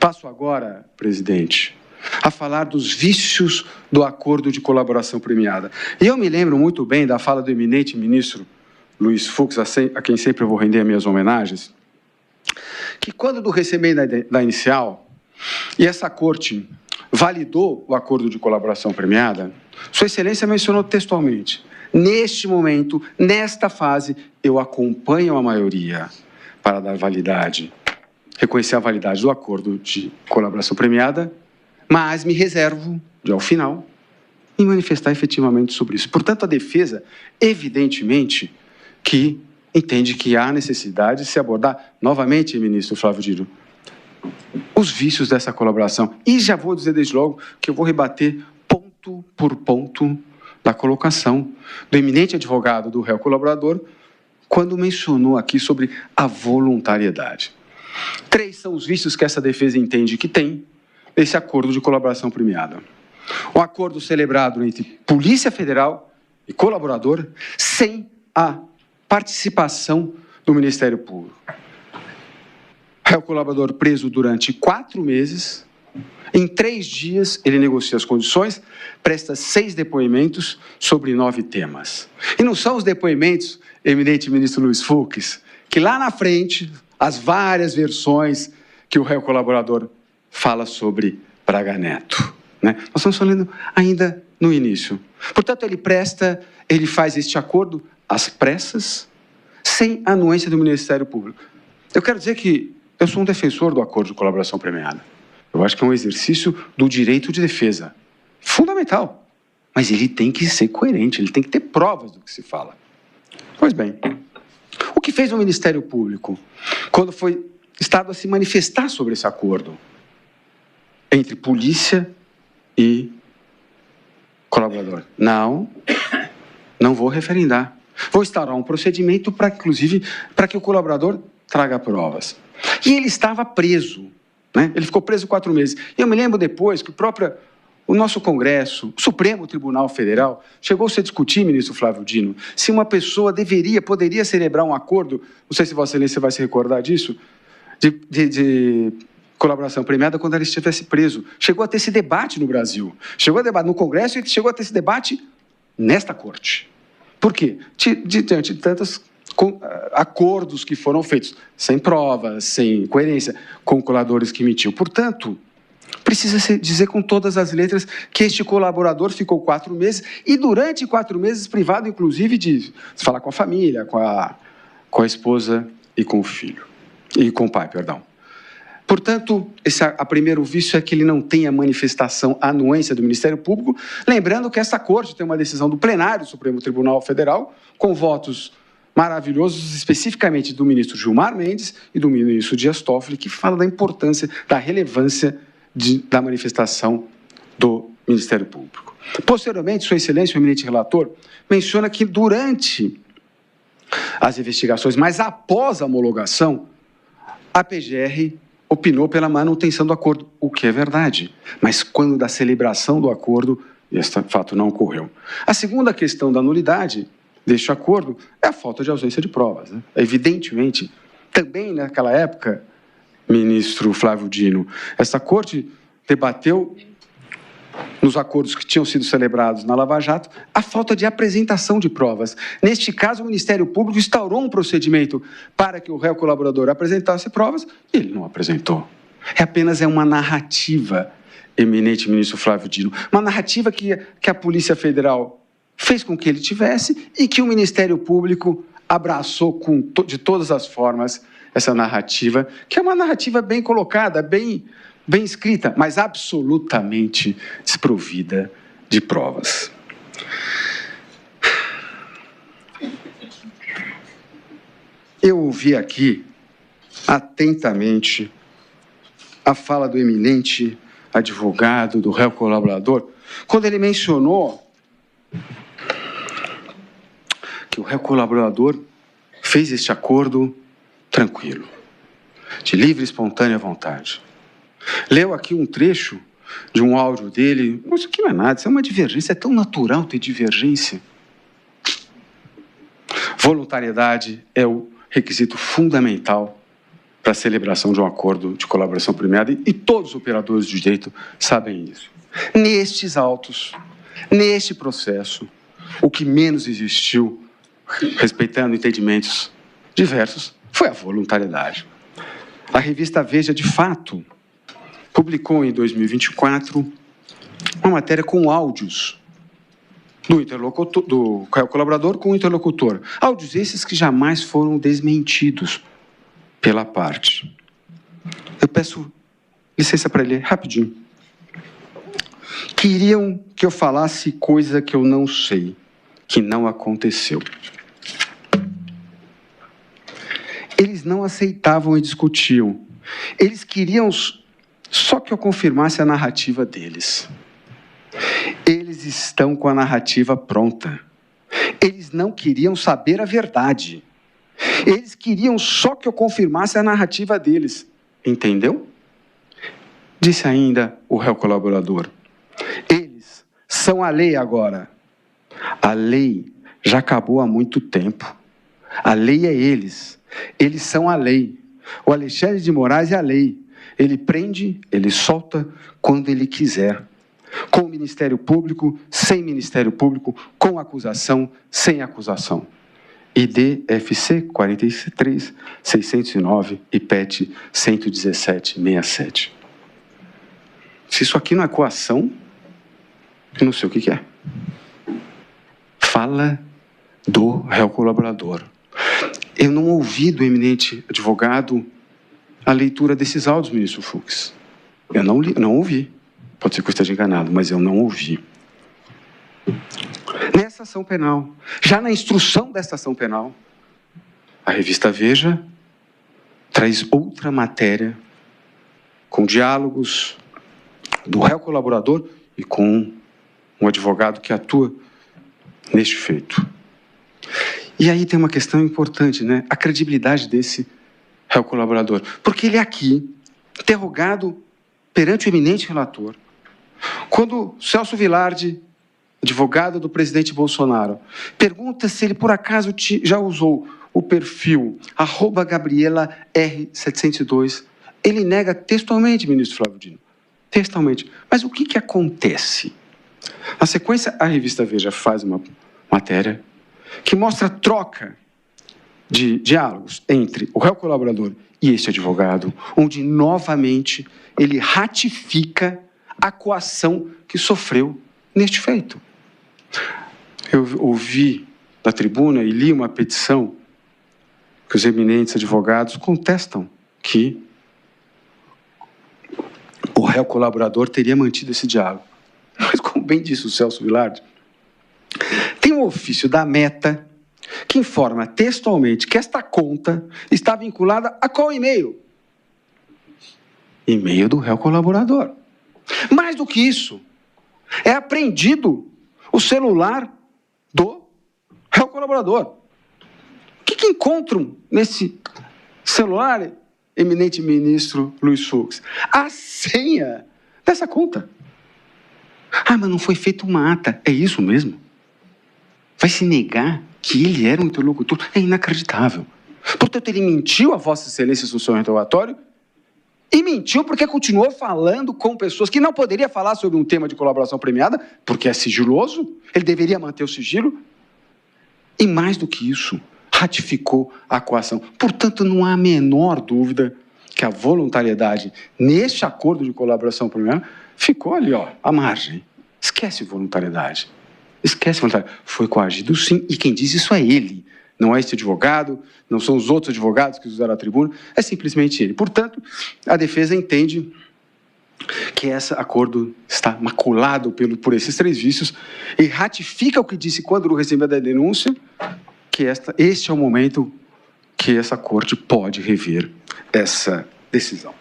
Passo agora, presidente, a falar dos vícios do acordo de colaboração premiada. E eu me lembro muito bem da fala do eminente ministro Luiz Fux, a quem sempre eu vou render minhas homenagens, que quando do recebimento da inicial, e essa corte validou o acordo de colaboração premiada, Sua Excelência mencionou textualmente: neste momento, nesta fase, eu acompanho a maioria para dar validade, reconhecer a validade do acordo de colaboração premiada, mas me reservo, de ao final, em manifestar efetivamente sobre isso. Portanto, a defesa, evidentemente, que entende que há necessidade de se abordar novamente, ministro Flávio Dino, os vícios dessa colaboração. E já vou dizer desde logo que eu vou rebater ponto por ponto da colocação do eminente advogado do réu colaborador quando mencionou aqui sobre a voluntariedade. 3 são os vícios que essa defesa entende que tem esse acordo de colaboração premiada. O acordo celebrado entre Polícia Federal e colaborador sem a participação do Ministério Público. É o colaborador preso durante 4 meses. Em 3 dias, ele negocia as condições, presta 6 depoimentos sobre 9 temas. E não são os depoimentos, eminente ministro Luiz Fux, que lá na frente, as várias versões que o réu colaborador fala sobre Braga Neto, né? Nós estamos falando ainda no início. Portanto, ele faz este acordo às pressas, sem anuência do Ministério Público. Eu quero dizer que eu sou um defensor do acordo de colaboração premiada. Eu acho que é um exercício do direito de defesa, fundamental. Mas ele tem que ser coerente, ele tem que ter provas do que se fala. Pois bem, o que fez o Ministério Público quando foi Estado a se manifestar sobre esse acordo entre polícia e colaborador? Não vou referendar. Vou instaurar um procedimento para, inclusive, para que o colaborador traga provas. E ele estava preso, né? Ele ficou preso 4 meses. E eu me lembro depois que o nosso Congresso, o Supremo Tribunal Federal, chegou-se a discutir, ministro Flávio Dino, se uma pessoa poderia celebrar um acordo, não sei se Vossa Excelência vai se recordar disso, de colaboração premiada quando ele estivesse preso. Chegou a ter esse debate no Brasil. Chegou a debate no Congresso e chegou a ter esse debate nesta Corte. Por quê? Diante de tantos acordos que foram feitos, sem provas, sem coerência, com coladores que emitiu. Portanto, precisa dizer com todas as letras que este colaborador ficou 4 meses e durante 4 meses privado, inclusive, de falar com a família, com a esposa e com o filho. E com o pai, perdão. Portanto, a primeiro vício é que ele não tem a manifestação, a anuência do Ministério Público, lembrando que essa Corte tem uma decisão do plenário do Supremo Tribunal Federal, com votos maravilhosos, especificamente do ministro Gilmar Mendes e do ministro Dias Toffoli, que fala da importância, da relevância da manifestação do Ministério Público. Posteriormente, Sua Excelência, o eminente relator, menciona que durante as investigações, mas após a homologação, a PGR opinou pela manutenção do acordo, o que é verdade. Mas quando da celebração do acordo, este fato não ocorreu. A segunda questão da nulidade deste acordo é a falta de ausência de provas, né? Evidentemente, também naquela época, ministro Flávio Dino, essa Corte debateu nos acordos que tinham sido celebrados na Lava Jato, a falta de apresentação de provas. Neste caso, o Ministério Público instaurou um procedimento para que o réu colaborador apresentasse provas e ele não apresentou. Apenas uma narrativa, eminente ministro Flávio Dino, uma narrativa que a Polícia Federal fez com que ele tivesse e que o Ministério Público abraçou de todas as formas essa narrativa, que é uma narrativa bem colocada, bem escrita, mas absolutamente desprovida de provas. Eu ouvi aqui atentamente a fala do eminente advogado, do réu colaborador, quando ele mencionou que o réu colaborador fez este acordo tranquilo, de livre e espontânea vontade. Leu aqui um trecho de um áudio dele. Mas isso aqui não é nada, isso é uma divergência, é tão natural ter divergência. Voluntariedade é o requisito fundamental para a celebração de um acordo de colaboração premiada, e todos os operadores de direito sabem isso. Nestes autos, neste processo, o que menos existiu, respeitando entendimentos diversos, foi a voluntariedade. A revista Veja, de fato, publicou em 2024 uma matéria com áudios do colaborador com o interlocutor. Áudios esses que jamais foram desmentidos pela parte. Eu peço licença para ler rapidinho. Queriam que eu falasse coisa que eu não sei, que não aconteceu. Eles não aceitavam e discutiam. Eles queriam só que eu confirmasse a narrativa deles. Eles estão com a narrativa pronta. Eles não queriam saber a verdade. Eles queriam só que eu confirmasse a narrativa deles. Entendeu? Disse ainda o réu colaborador. Eles são a lei agora. A lei já acabou há muito tempo. A lei é eles. Eles são a lei. O Alexandre de Moraes é a lei. Ele prende, ele solta quando ele quiser. Com o Ministério Público, sem Ministério Público, com acusação, sem acusação. ID-FC 43-609 e PET 117-67. Se isso aqui não é coação, eu não sei o que é. Fala do réu colaborador. Eu não ouvi do eminente advogado a leitura desses áudios, ministro Fux. Eu não ouvi. Pode ser que eu esteja enganado, mas eu não ouvi. Nessa ação penal, já na instrução dessa ação penal, a revista Veja traz outra matéria com diálogos do réu colaborador e com um advogado que atua neste feito. E aí tem uma questão importante, né? A credibilidade desse réu colaborador. Porque ele é aqui, interrogado perante o eminente relator, quando Celso Vilardi, advogado do presidente Bolsonaro, pergunta se ele, por acaso, já usou o perfil @GabrielaR702, ele nega textualmente, ministro Flávio Dino. Textualmente. Mas o que acontece? Na sequência, a revista Veja faz uma matéria que mostra a troca de diálogos entre o réu colaborador e este advogado, onde, novamente, ele ratifica a coação que sofreu neste feito. Eu ouvi da tribuna e li uma petição que os eminentes advogados contestam que o réu colaborador teria mantido esse diálogo. Mas, como bem disse o Celso Vilardi, tem um ofício da Meta que informa textualmente que esta conta está vinculada a qual e-mail? E-mail do réu colaborador. Mais do que isso, é apreendido o celular do réu colaborador. O que encontram nesse celular, eminente ministro Luiz Fux? A senha dessa conta. Ah, mas não foi feita uma ata. É isso mesmo? Vai se negar que ele era um interlocutor? É inacreditável. Portanto, ele mentiu a Vossa Excelência no seu interrogatório e mentiu porque continuou falando com pessoas que não poderia falar sobre um tema de colaboração premiada, porque é sigiloso, ele deveria manter o sigilo. E mais do que isso, ratificou a coação. Portanto, não há a menor dúvida que a voluntariedade neste acordo de colaboração premiada ficou ali, ó, à margem. Esquece voluntariedade. Esquece voluntariedade. Foi coagido, sim, e quem diz isso é ele. Não é este advogado, não são os outros advogados que usaram a tribuna, é simplesmente ele. Portanto, a defesa entende que esse acordo está maculado por esses três vícios e ratifica o que disse quando recebeu a denúncia, que este é o momento que essa corte pode rever essa decisão.